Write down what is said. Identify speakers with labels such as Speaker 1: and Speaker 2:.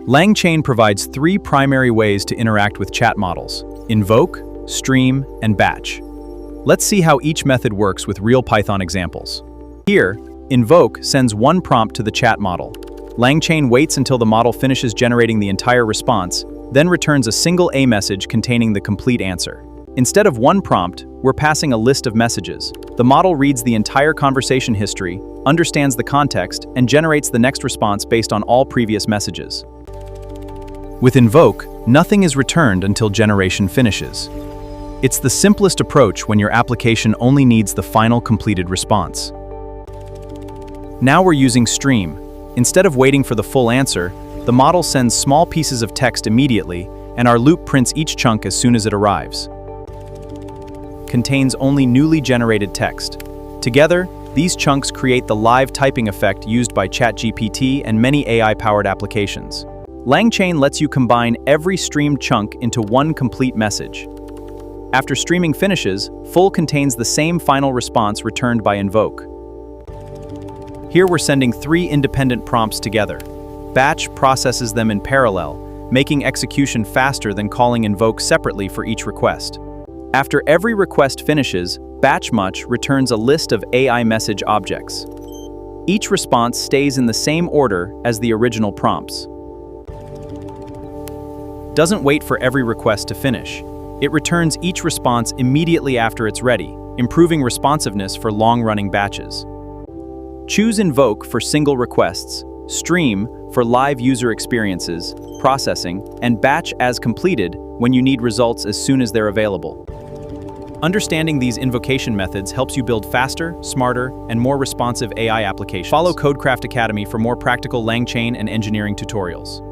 Speaker 1: LangChain provides three primary ways to interact with chat models: invoke, stream, and batch. Let's see how each method works with real Python examples. Here, invoke sends one prompt to the chat model. LangChain waits until the model finishes generating the entire response, then returns a single AIMessage containing the complete answer. Instead of one prompt, we're passing a list of messages. The model reads the entire conversation history, understands the context, and generates the next response based on all previous messages. With invoke, nothing is returned until generation finishes. It's the simplest approach when your application only needs the final completed response. Now we're using stream. Instead of waiting for the full answer, the model sends small pieces of text immediately, and our loop prints each chunk as soon as it arrives. Contains only newly generated text. Together, these chunks create the live typing effect used by ChatGPT and many AI-powered applications. LangChain lets you combine every streamed chunk into one complete message. After streaming finishes, full contains the same final response returned by invoke. Here we're sending three independent prompts together. Batch processes them in parallel, making execution faster than calling invoke separately for each request. After every request finishes, batch returns a list of AIMessage objects. Each response stays in the same order as the original prompts. Doesn't wait for every request to finish. It returns each response immediately after it's ready, improving responsiveness for long-running batches. Choose invoke for single requests, stream for live user experiences, processing, and batch as completed when you need results as soon as they're available. Understanding these invocation methods helps you build faster, smarter, and more responsive AI applications. Follow Codecraft Academy for more practical LangChain and engineering tutorials.